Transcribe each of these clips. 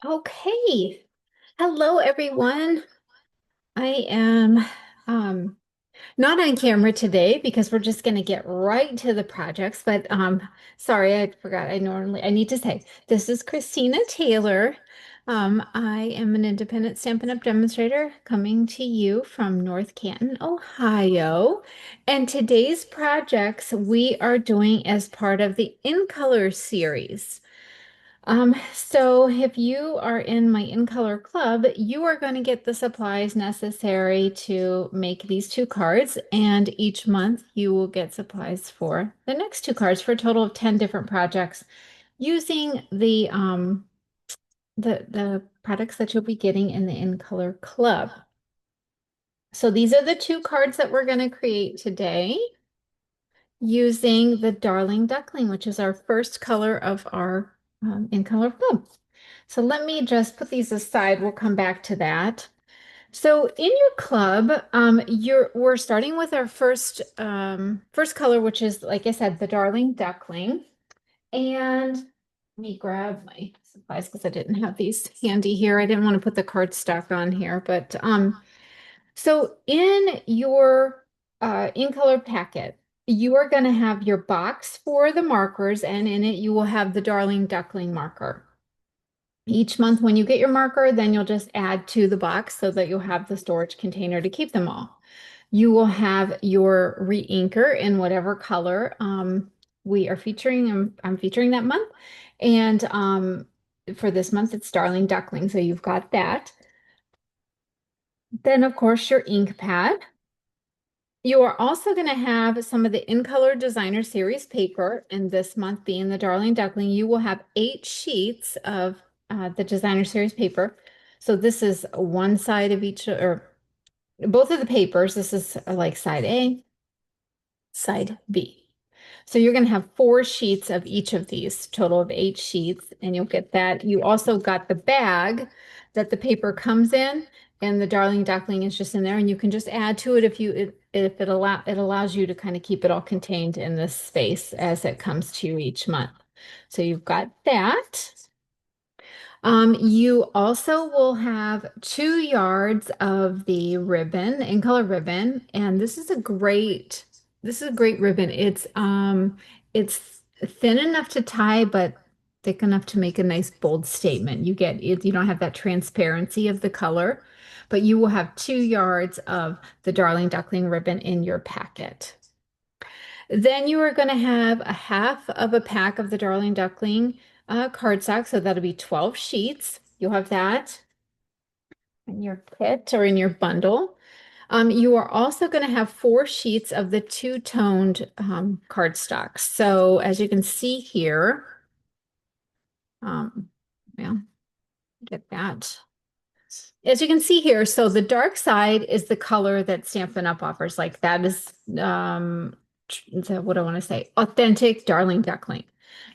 Okay. Hello, everyone. I am um, not on camera today because we're just going to get right to the projects. But sorry, I forgot. I need to say this is Christina Taylor. I am an independent Stampin' Up! Demonstrator coming to you from North Canton, Ohio. And today's projects we are doing as part of the In Color series. So if you are in my In Color Club, you are going to get the supplies necessary to make these two cards, and each month you will get supplies for the next two cards for a total of 10 different projects using the products that you'll be getting in the In Color Club. So these are the two cards that we're going to create today using the Darling Duckling, which is our first color of our In Color Club. So let me just put these aside. We'll come back to that. So in your club, we're starting with our first color, which is, like I said, the Darling Duckling. And let me grab my supplies because I didn't have these handy here. I didn't want to put the cardstock on here, but so in your in color packet, you are going to have your box for the markers, and in it you will have the Darling Duckling marker. Each month when you get your marker, then you'll just add to the box so that you'll have the storage container to keep them all. You will have your re-inker in whatever color we are featuring. I'm featuring that month. And for this month, it's Darling Duckling. So you've got that. Then, of course, your ink pad. You are also going to have some of the In Color Designer Series paper, and this month being the Darling Duckling, you will have 8 sheets of the Designer Series paper. So this is one side of each, or both of the papers. This is like side A, side B. So you're going to have 4 sheets of each of these, total of 8 sheets, and you'll get that. You also got the bag that the paper comes in, and the Darling Duckling is just in there, and you can just add to it if it allows you to kind of keep it all contained in this space as it comes to you each month. So you've got that. You also will have 2 yards of the ribbon, In Color ribbon, and this is a great ribbon. It's thin enough to tie, but thick enough to make a nice bold statement. You get it, you don't have that transparency of the color, but you will have 2 yards of the Darling Duckling ribbon in your packet. Then you are going to have a half of a pack of the Darling Duckling cardstock, so that'll be 12 sheets. You'll have that in your kit or in your bundle. You are also going to have 4 sheets of the two-toned cardstock. So as you can see here, yeah, get that. As you can see here, so the dark side is the color that Stampin' Up! Offers. Like that is, what I want to say, authentic Darling Duckling.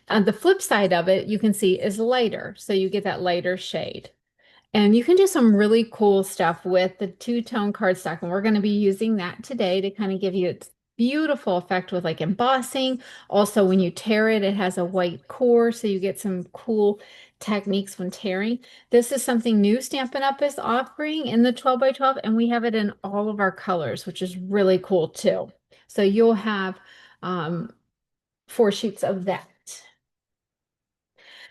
The flip side of it, you can see, is lighter. So you get that lighter shade. And you can do some really cool stuff with the two-tone cardstock. And we're going to be using that today to kind of give you its beautiful effect with like embossing. Also, when you tear it, it has a white core, so you get some cool techniques when tearing. This is something new Stampin' Up! Is offering in the 12 by 12, and we have it in all of our colors, which is really cool too. So you'll have 4 sheets of that.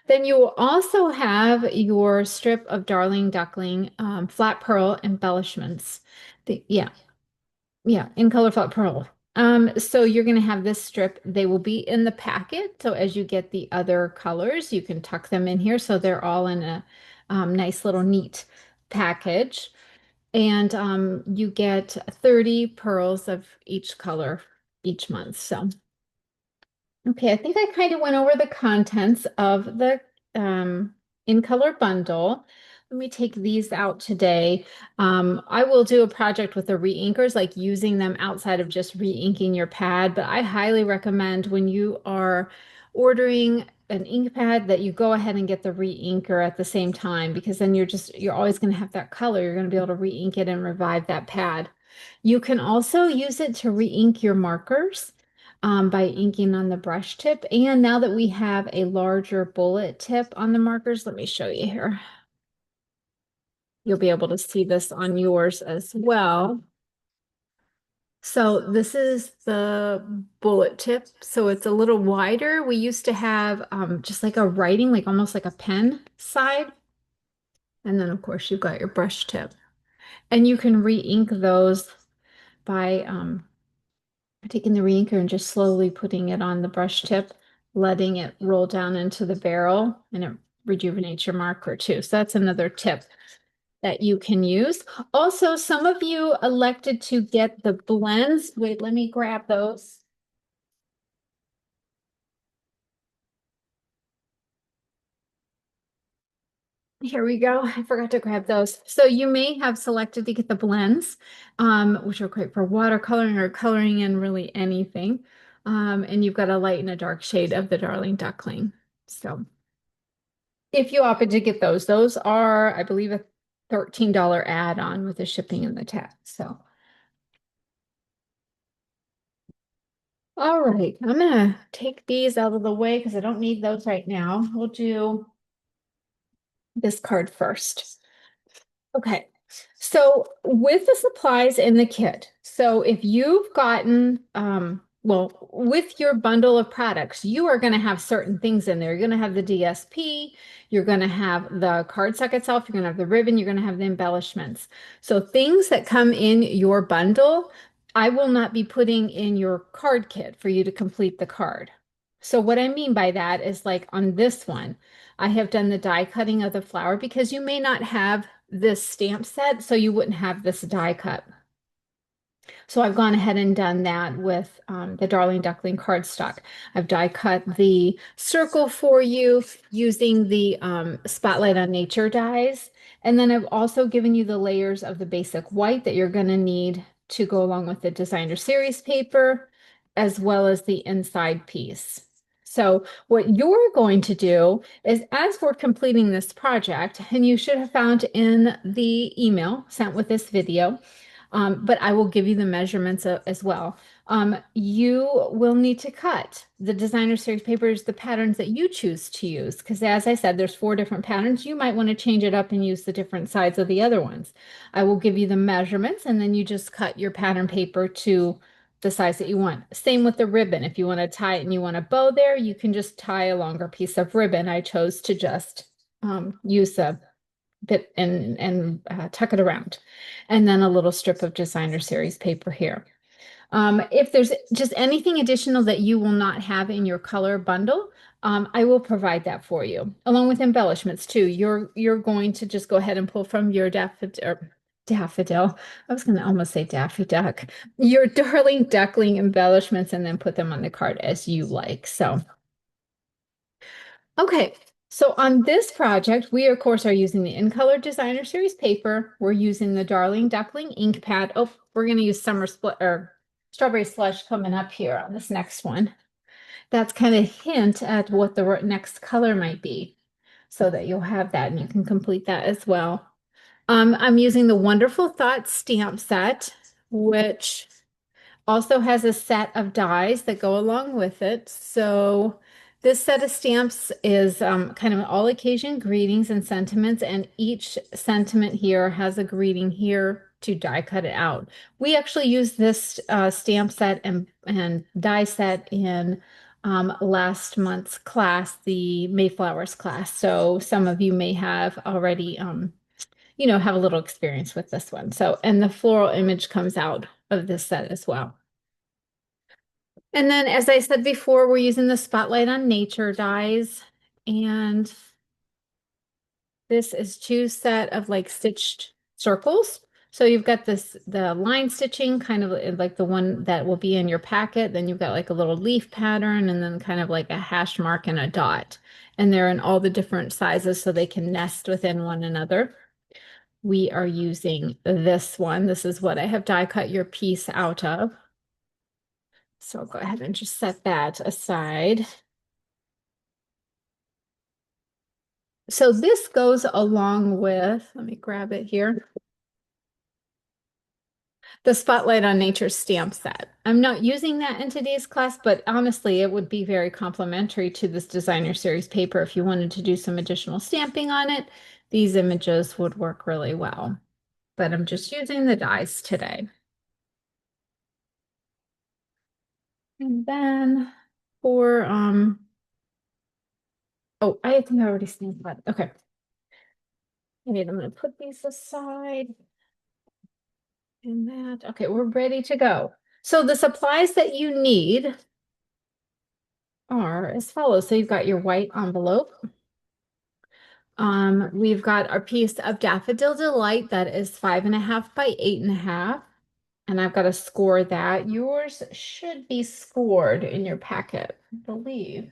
Then you will also have your strip of Darling Duckling flat pearl embellishments. Yeah, in color flat pearl. So you're going to have this strip. They will be in the packet. So as you get the other colors, you can tuck them in here. So they're all in a nice little neat package. And you get 30 pearls of each color each month. So. Okay, I think I kind of went over the contents of the in color bundle. Let me take these out today. I will do a project with the re-inkers, like using them outside of just re-inking your pad, but I highly recommend when you are ordering an ink pad that you go ahead and get the re-inker at the same time, because then you're always going to have that color. You're going to be able to re-ink it and revive that pad. You can also use it to re-ink your markers by inking on the brush tip. And now that we have a larger bullet tip on the markers, let me show you here. You'll be able to see this on yours as well. So this is the bullet tip. So it's a little wider. We used to have just like a writing, like almost like a pen side. And then of course you've got your brush tip. And you can re-ink those by taking the re-inker and just slowly putting it on the brush tip, letting it roll down into the barrel, and it rejuvenates your marker too. So that's another tip that you can use. Also, some of you elected to get the blends. Wait, let me grab those. Here we go. I forgot to grab those. So you may have selected to get the blends, which are great for watercoloring or coloring in really anything. And you've got a light and a dark shade of the Darling Duckling. So if you opted to get those, those are, I believe, a $13 add-on with the shipping and the tax. So, all right, I'm gonna take these out of the way because I don't need those right now. We'll do this card first. Okay, so with the supplies in the kit, so if you've gotten, well, with your bundle of products, you are going to have certain things in there. You're going to have the DSP, you're going to have the cardstock itself, you're going to have the ribbon, you're going to have the embellishments. So things that come in your bundle, I will not be putting in your card kit for you to complete the card. So what I mean by that is like on this one, I have done the die cutting of the flower because you may not have this stamp set, so you wouldn't have this die cut. So I've gone ahead and done that with the Darling Duckling cardstock. I've die cut the circle for you using the Spotlight on Nature dies. And then I've also given you the layers of the basic white that you're going to need to go along with the designer series paper, as well as the inside piece. So what you're going to do is as we're completing this project, and you should have found in the email sent with this video, but I will give you the measurements as well. You will need to cut the designer series papers, the patterns that you choose to use, because as I said, there's 4 different patterns. You might want to change it up and use the different sides of the other ones. I will give you the measurements, and then you just cut your pattern paper to the size that you want. Same with the ribbon. If you want to tie it and you want a bow there, you can just tie a longer piece of ribbon. I chose to just use a bit and tuck it around. And then a little strip of designer series paper here. If there's just anything additional that you will not have in your color bundle, I will provide that for you, along with embellishments too. You're going to just go ahead and pull from your daffodil. I was going to almost say Daffy Duck. Your Darling Duckling embellishments, and then put them on the card as you like. So. Okay, so on this project, we of course are using the In Color Designer Series paper. We're using the Darling Duckling ink pad. Oh, we're going to use Summer Split or Strawberry Slush coming up here on this next one. That's kind of hint at what the next color might be, so that you'll have that and you can complete that as well. I'm using the Wonderful Thoughts stamp set, which also has a set of dies that go along with it. So this set of stamps is kind of an all occasion greetings and sentiments, and each sentiment here has a greeting here to die cut it out. We actually use this stamp set and die set in last month's class, the Mayflowers class. So some of you may have already have a little experience with this one. So, and the floral image comes out of this set as well. And then, as I said before, we're using the Spotlight on Nature dies. And this is 2 set of like stitched circles. So you've got the line stitching, kind of like the one that will be in your packet. Then you've got like a little leaf pattern and then kind of like a hash mark and a dot. And they're in all the different sizes so they can nest within one another. We are using this one. This is what I have die cut your piece out of. So I'll go ahead and just set that aside. So this goes along with, let me grab it here, the Spotlight on Nature stamp set. I'm not using that in today's class, but honestly, it would be very complimentary to this designer series paper if you wanted to do some additional stamping on it. these images would work really well. But I'm just using the dies today. And then for oh, I think I already stamped that. Okay. Maybe I'm gonna put these aside and that. Okay, we're ready to go. So the supplies that you need are as follows. So you've got your white envelope. We've got our piece of Daffodil Delight that is 5.5 by 8.5. And I've got to score that. Yours should be scored in your packet, I believe.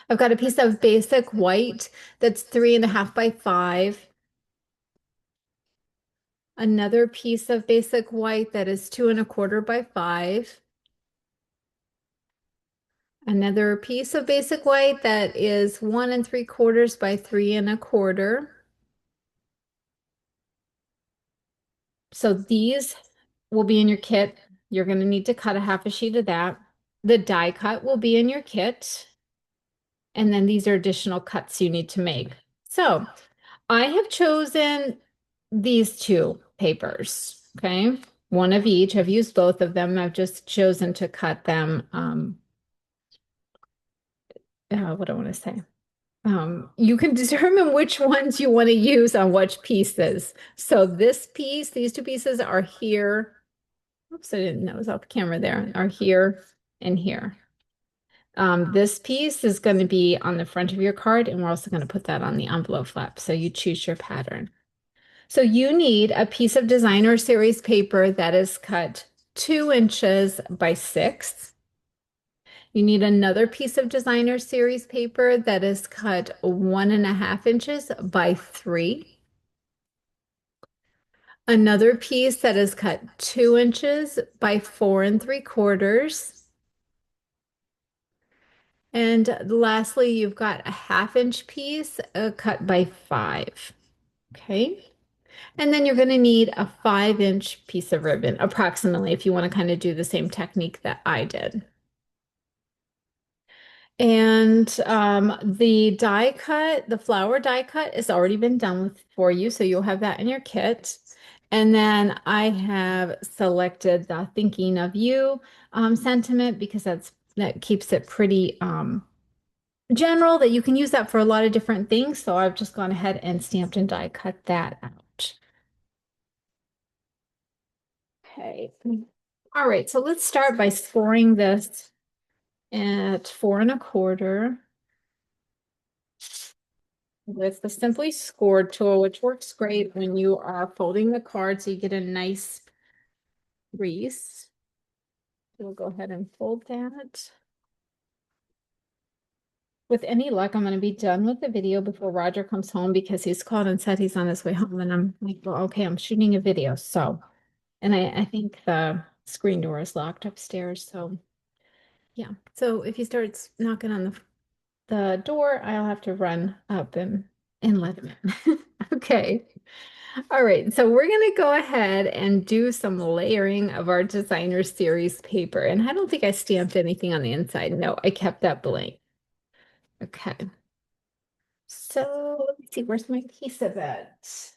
I've got a piece of basic white that's 3.5 by 5. Another piece of basic white that is 2.25 by 5. Another piece of basic white that is 1.75 by 3.25. So these will be in your kit. You're going to need to cut a half a sheet of that. The die cut will be in your kit. And then these are additional cuts you need to make. So I have chosen these two papers, okay? One of each. I've used both of them. I've just chosen to cut them. What do I want to say? You can determine which ones you want to use on which pieces. So this piece, these two pieces are here. Oops, I didn't know it was off camera there. Are here and here. This piece is going to be on the front of your card, and we're also going to put that on the envelope flap. So you choose your pattern. So you need a piece of designer series paper that is cut 2 inches by 6. You need another piece of designer series paper that is cut 1.5 inches by 3. Another piece that is cut 2 inches by 4.75. And lastly, you've got a 1/2 inch piece cut by 5. Okay. And then you're going to need a 5-inch piece of ribbon, approximately, if you want to kind of do the same technique that I did. And the die cut, the flower die cut has already been done with for you, so you'll have that in your kit. And then I have selected the thinking of you sentiment because that keeps it pretty general, that you can use that for a lot of different things. So I've just gone ahead and stamped and die cut that out. Okay. All right, so let's start by scoring this at 4.25 with the Simply Scored tool, which works great when you are folding the card so you get a nice crease. We'll go ahead and fold that. With any luck, I'm going to be done with the video before Roger comes home because he's called and said he's on his way home. And I'm like, well, okay, I'm shooting a video. So, and I think the screen door is locked upstairs. So, yeah. So if he starts knocking on the door, I'll have to run up and let him in. Okay. All right. So we're going to go ahead and do some layering of our designer series paper. And I don't think I stamped anything on the inside. No, I kept that blank. Okay. So let me see, where's my piece of it?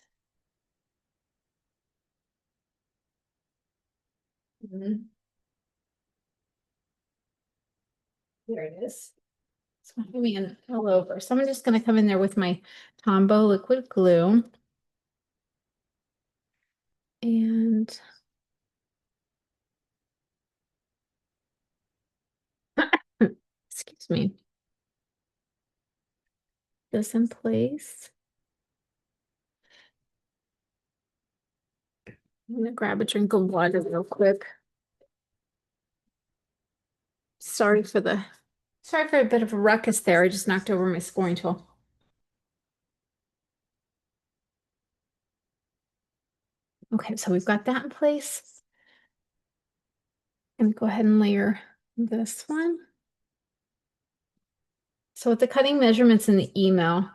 Mhm. There it is. It's going in all over. So I'm just going to come in there with my Tombow liquid glue. And excuse me, this in place. I'm going to grab a drink of water real quick. Sorry for a bit of a ruckus there. I just knocked over my scoring tool. Okay, so we've got that in place. And go ahead and layer this one. So with the cutting measurements in the email,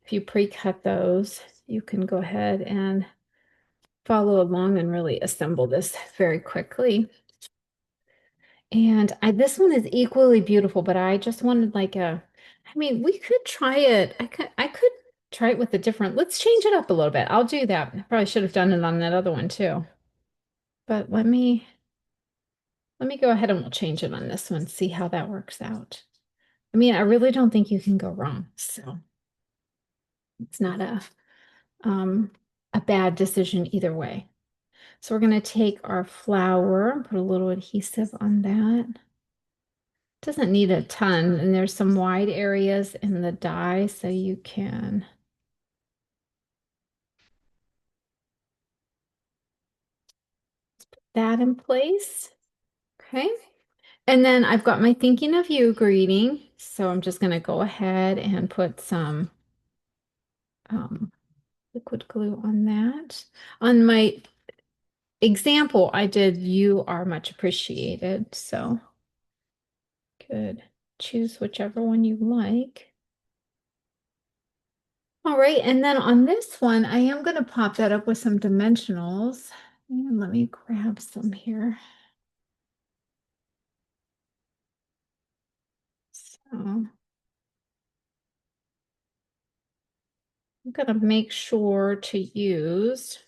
if you pre-cut those, you can go ahead and follow along and really assemble this very quickly. And this one is equally beautiful, but I just wanted like I mean, we could try it. I could try it with a different, let's change it up a little bit. I'll do that. I probably should have done it on that other one too. But let me go ahead and we'll change it on this one, see how that works out. I mean, I really don't think you can go wrong. So it's not um a bad decision either way. So we're going to take our flour, put a little adhesive on that. Doesn't need a ton, and there's some wide areas in the die, so you can put that in place. Okay. And then I've got my thinking of you greeting. So I'm just going to go ahead and put some um, liquid glue on that. On my example, I did "You are much appreciated." So could choose whichever one you like. All right, and then on this one, I am going to pop that up with some dimensionals. And let me grab some here. So I'm going to make sure to use.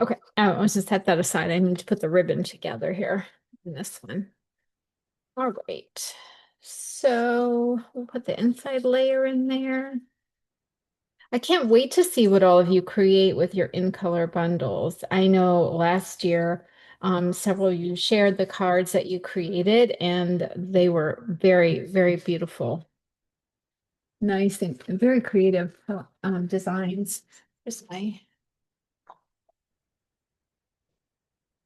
Okay, I was just set that aside. I need to put the ribbon together here in this one. All right. So we'll put the inside layer in there. I can't wait to see what all of you create with your in color bundles. I know last year, several of you shared the cards that you created, and they were very, very beautiful. Nice and very creative designs. Here's my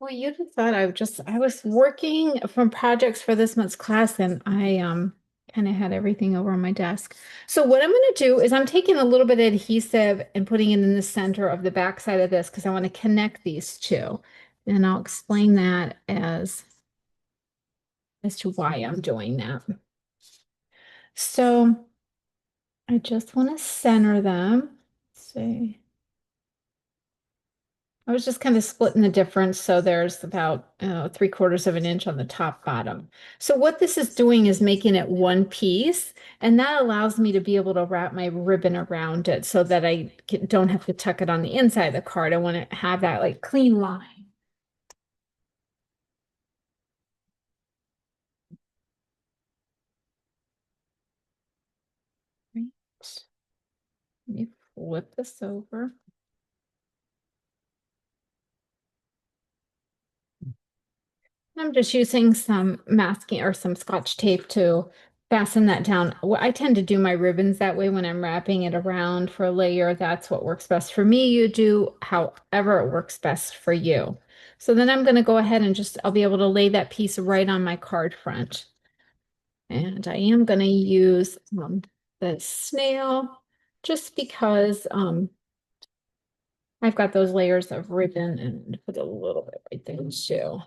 Well, you'd have thought I was working from projects for this month's class and I kind of had everything over on my desk. So what I'm going to do is I'm taking a little bit of adhesive and putting it in the center of the back side of this because I want to connect these two. And I'll explain that as to why I'm doing that. So I just want to center them. Let's see. I was just kind of splitting the difference. So there's about 3/4 of an inch on the top bottom. So what this is doing is making it one piece. And that allows me to be able to wrap my ribbon around it so that don't have to tuck it on the inside of the card. I want to have that like clean line. Right. Let me flip this over. I'm just using some masking or some Scotch tape to fasten that down. I tend to do my ribbons that way when I'm wrapping it around for a layer. That's what works best for me. You do however it works best for you. So then I'm going to go ahead and I'll be able to lay that piece right on my card front. And I am going to use the snail just because I've got those layers of ribbon and put a little bit right there too.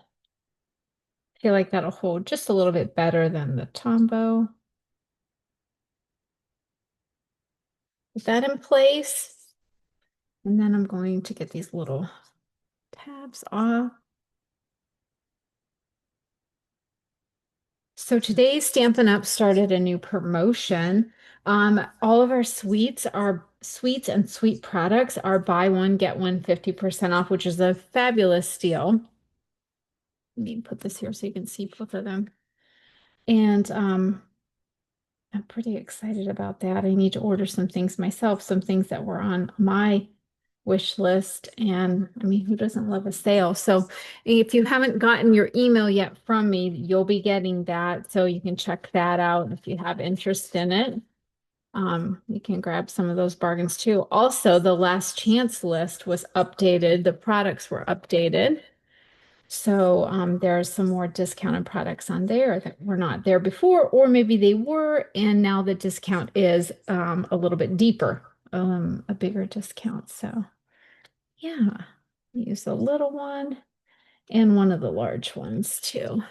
Feel like that'll hold just a little bit better than the Tombow. Put that in place. And then I'm going to get these little tabs off. So today Stampin' Up! Started a new promotion. All of our sweets and sweet products are buy one, get one 50% off, which is a fabulous deal. Let me put this here so you can see both of them. And I'm pretty excited about that. I need to order some things myself, some things that were on my wish list. And I mean, who doesn't love a sale? So if you haven't gotten your email yet from me, you'll be getting that. So you can check that out if you have interest in it. You can grab some of those bargains too. Also, the last chance list was updated. The products were updated. So there's some more discounted products on there that were not there before, or maybe they were, and now the discount is a little bit deeper, a bigger discount. So yeah, use the little one and one of the large ones too.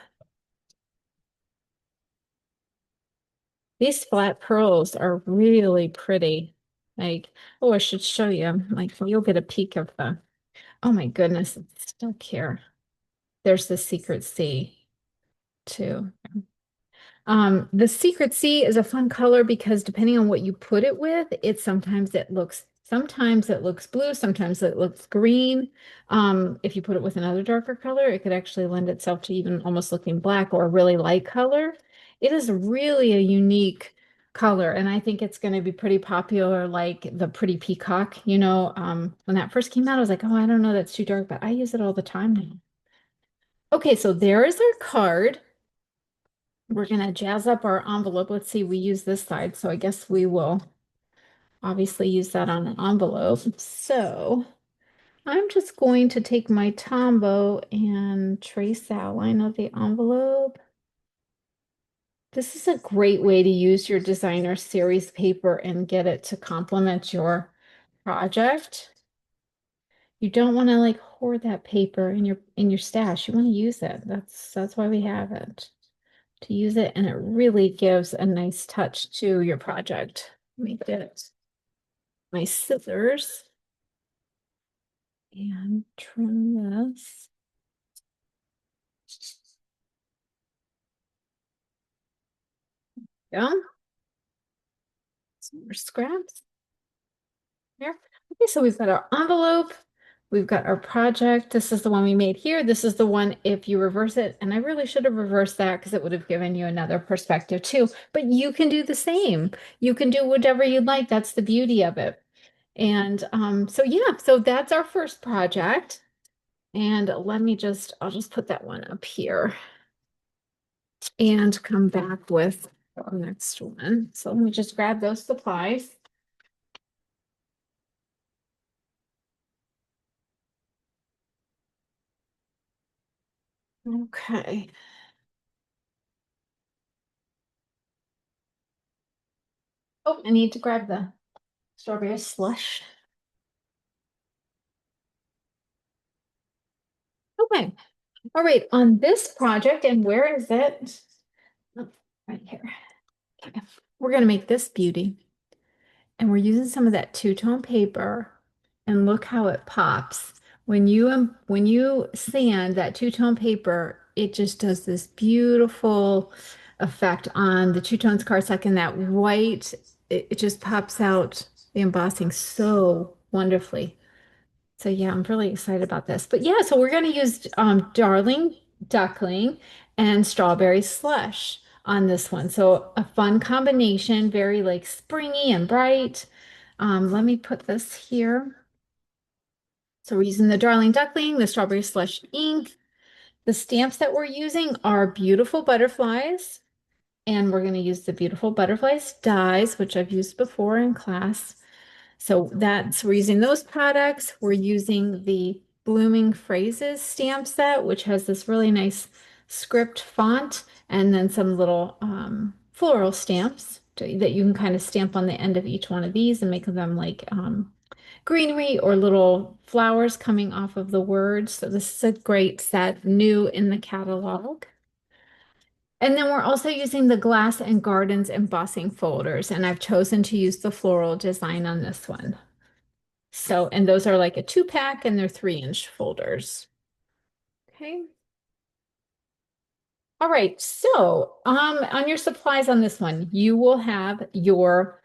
These flat pearls are really pretty. Like, oh, I should show you. Like, you'll get a peek of oh my goodness, it's stuck here. There's the secret C too. The Secret Sea is a fun color because depending on what you put it with, sometimes it looks blue, sometimes it looks green. If you put it with another darker color, it could actually lend itself to even almost looking black or a really light color. It is really a unique color, and I think it's going to be pretty popular, like the Pretty Peacock. When that first came out, I was like, oh, I don't know, that's too dark, but I use it all the time now. Okay, so there is our card. We're going to jazz up our envelope. Let's see, we use this side, so I guess we will obviously use that on an envelope. So I'm just going to take my Tombow and trace the outline of the envelope. This is a great way to use your designer series paper and get it to complement your project. You don't want to like hoard that paper in your stash. You want to use it. That's why we have it. To use it, and it really gives a nice touch to your project. Let me get my scissors and trim this. Yeah, some more scraps there. Okay, so we've got our envelope. We've got our project. This is the one we made here. This is the one if you reverse it. And I really should have reversed that because it would have given you another perspective too. But you can do the same. You can do whatever you'd like. That's the beauty of it. And so yeah, so that's our first project. And I'll just put that one up here and come back with the next one. So let me just grab those supplies. Okay. Oh, I need to grab the strawberry slush. Okay. All right. On this project, and where is it? Oh, right here. Okay. We're going to make this beauty. And we're using some of that two-tone paper, and look how it pops. When you sand that two-tone paper, it just does this beautiful effect on the two-tones cardstock, and that white, it just pops out the embossing so wonderfully. So yeah, I'm really excited about this. But yeah, so we're going to use Darling Duckling and Strawberry Slush on this one. So a fun combination, very like springy and bright. Let me put this here. So we're using the Darling Duckling, the Strawberry Slush ink. The stamps that we're using are beautiful butterflies, and we're going to use the beautiful butterflies dies, which I've used before in class. So we're using those products. We're using the Blooming Phrases stamp set, which has this really nice script font and then some little floral stamps that you can kind of stamp on the end of each one of these and make them like greenery or little flowers coming off of the words. So this is a great set, new in the catalog. And then we're also using the Glass and Gardens embossing folders, and I've chosen to use the floral design on this one. So, and those are like a 2-pack and they're 3-inch folders. Okay. All right. So, on your supplies on this one, you will have your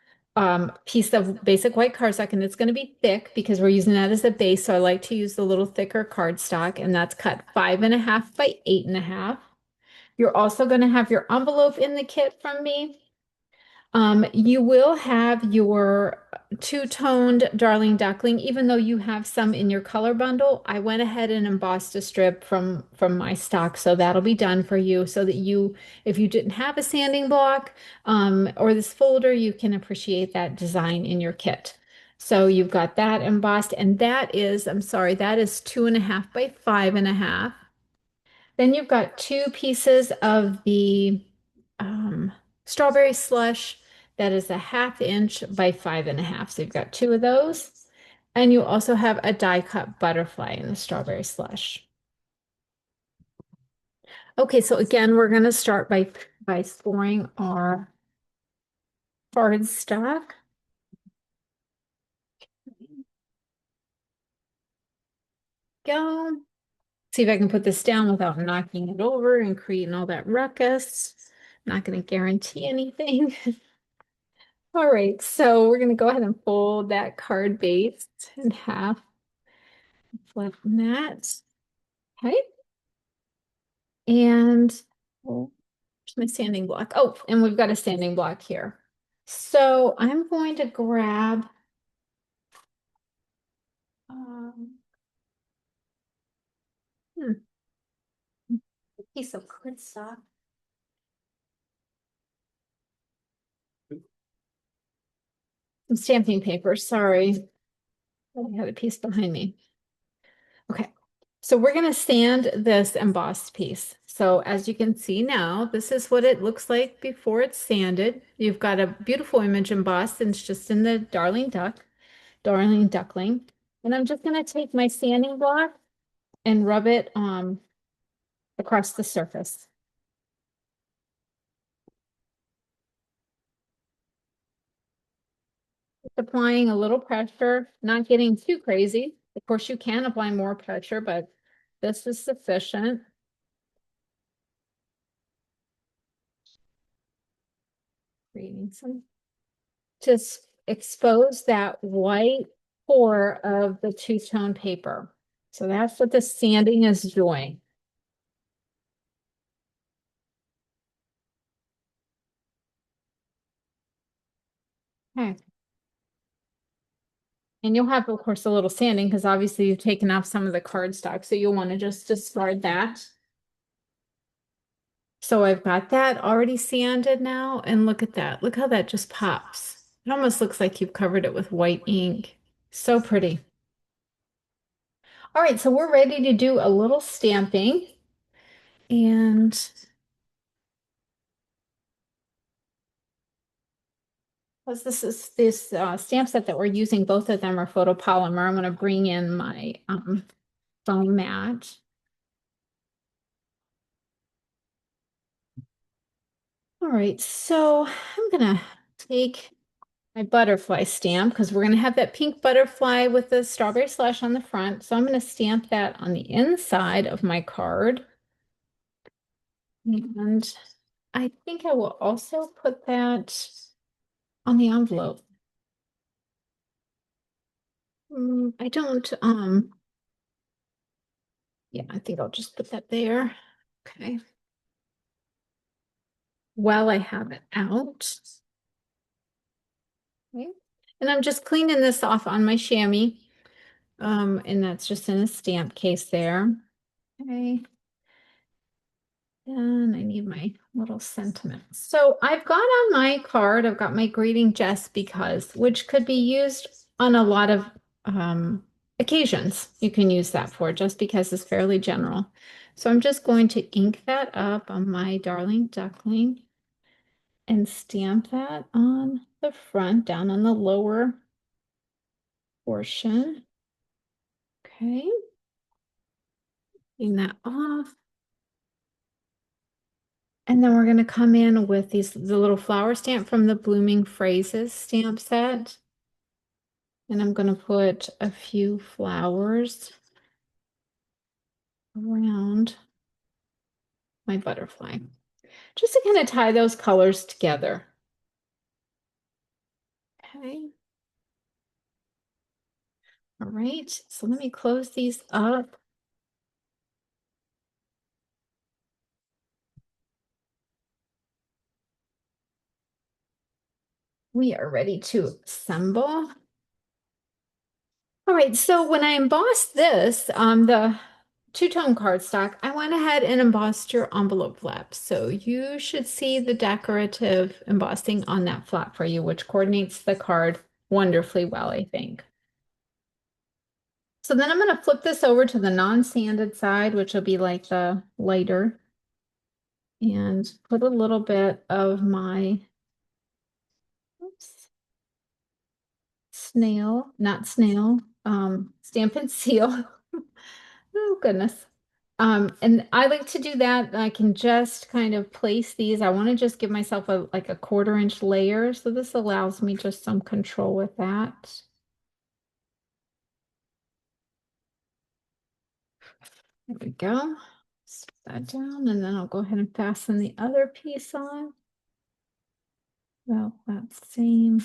piece of basic white cardstock, and it's going to be thick because we're using that as a base. So I like to use the little thicker cardstock, and that's cut 5.5 by 8.5. You're also going to have your envelope in the kit from me. You will have your two-toned Darling Duckling, even though you have some in your color bundle. I went ahead and embossed a strip from my stock, so that'll be done for you so that if you didn't have a sanding block or this folder, you can appreciate that design in your kit. So you've got that embossed, and I'm sorry, that is 2.5 by 5.5. Then you've got two pieces of the um, strawberry slush that is a 1/2 inch by 5.5. So you've got two of those. And you also have a die cut butterfly in the strawberry slush. Okay, so again, we're going to start by scoring our cardstock. Go. See if I can put this down without knocking it over and creating all that ruckus. Not going to guarantee anything. All right, so we're going to go ahead and fold that card base in half, flatten that. Okay. And oh, here's my sanding block. Oh, and we've got a sanding block here. So I'm going to grab um, hmm, a piece of cardstock. Some stamping paper, sorry. I had a piece behind me. Okay, so we're going to sand this embossed piece. So as you can see now, this is what it looks like before it's sanded. You've got a beautiful image embossed, and it's just in the Darling Duckling. And I'm just going to take my sanding block and rub it across the surface. Just applying a little pressure, not getting too crazy. Of course, you can apply more pressure, but this is sufficient. Creating some, just expose that white core of the two-tone paper. So that's what the sanding is doing. Okay. And you'll have, of course, a little sanding because obviously you've taken off some of the cardstock. So you'll want to just discard that. So I've got that already sanded now. And look at that. Look how that just pops. It almost looks like you've covered it with white ink. So pretty. All right, so we're ready to do a little stamping. And as this stamp set that we're using, both of them are photopolymer. I'm going to bring in my foam mat. All right, so I'm going to take my butterfly stamp because we're going to have that pink butterfly with the strawberry slush on the front. So I'm going to stamp that on the inside of my card. And I think I will also put that on the envelope. I don't, yeah, I think I'll just put that there. Okay. While I have it out. Okay. And I'm just cleaning this off on my chamois. And that's just in a stamp case there. Okay. And I need my little sentiments. So I've got on my card, I've got my greeting just because, which could be used on a lot of occasions. You can use that for just because is fairly general. So I'm just going to ink that up on my Darling Duckling and stamp that on the front, down on the lower portion. Okay. Clean that off. And then we're going to come in with the little flower stamp from the Blooming Phrases stamp set. And I'm going to put a few flowers around my butterfly, just to kind of tie those colors together. Okay. All right. So let me close these up. We are ready to assemble. All right, so when I embossed this on the two-tone cardstock, I went ahead and embossed your envelope flap. So you should see the decorative embossing on that flap for you, which coordinates the card wonderfully well, I think. So then I'm going to flip this over to the non-sanded side, which will be like the lighter, and put a little bit of my oops, not snail, Stampin' Seal. Oh, goodness. And I like to do that. I can just kind of place these. I want to just give myself like a 1/4 inch layer. So this allows me just some control with that. There we go. Set that down, and then I'll go ahead and fasten the other piece on. About that same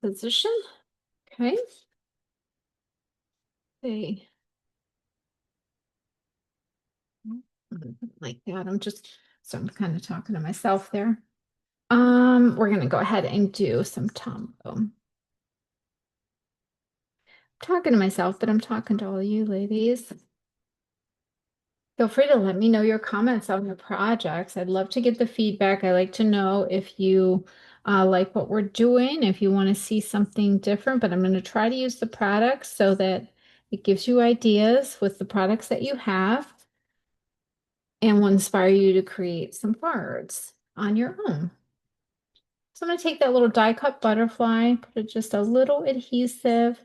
position. Okay. See. Like that. So I'm kind of talking to myself there. We're gonna go ahead and do some Tombow. Talking to myself, but I'm talking to all you ladies. Feel free to let me know your comments on the projects. I'd love to get the feedback. I like to know if you like what we're doing, if you want to see something different, but I'm going to try to use the products so that it gives you ideas with the products that you have and will inspire you to create some cards on your own. So I'm going to take that little die cut butterfly, put just a little adhesive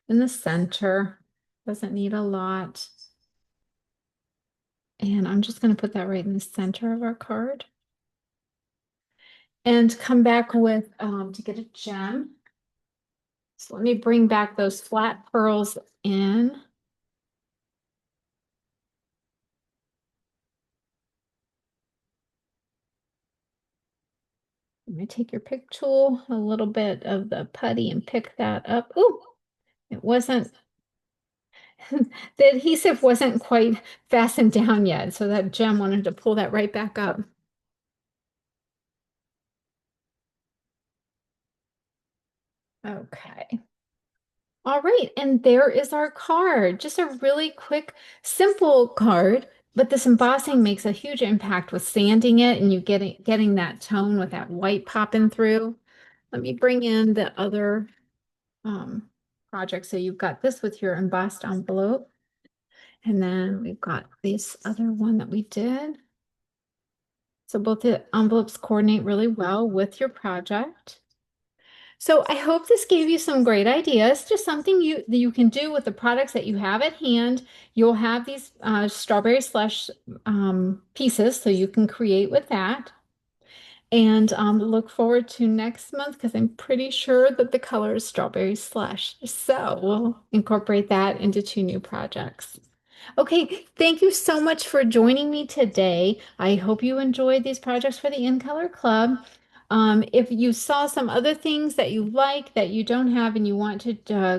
in the center. Doesn't need a lot. And I'm just going to put that right in the center of our card. And come back with, to get a gem. So let me bring back those flat pearls in. Let me take your pick tool, a little bit of the putty and pick that up. Ooh, it wasn't, the adhesive wasn't quite fastened down yet. So that gem wanted to pull that right back up. Okay. All right, and there is our card. Just a really quick, simple card, but this embossing makes a huge impact with sanding it and you getting that tone with that white popping through. Let me bring in the other um, project. So you've got this with your embossed envelope, and then we've got this other one that we did. So both the envelopes coordinate really well with your project. So I hope this gave you some great ideas, just something that you can do with the products that you have at hand. You'll have these strawberry slush pieces, so you can create with that. And look forward to next month because I'm pretty sure that the color is strawberry slush. So we'll incorporate that into two new projects. Okay, thank you so much for joining me today. I hope you enjoyed these projects for the In Color Club. If you saw some other things that you like that you don't have and you want to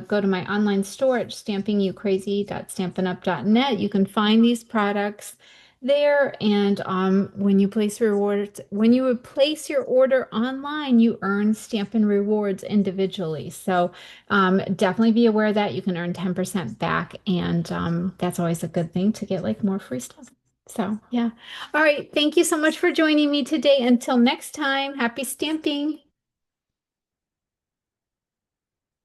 go to my online store at stampingyoucrazy.stampinup.net, you can find these products there. And when you would place your order online, you earn Stampin' Rewards individually. So definitely be aware that you can earn 10% back, and that's always a good thing to get like more free stuff. So yeah. All right. Thank you so much for joining me today. Until next time, happy stamping.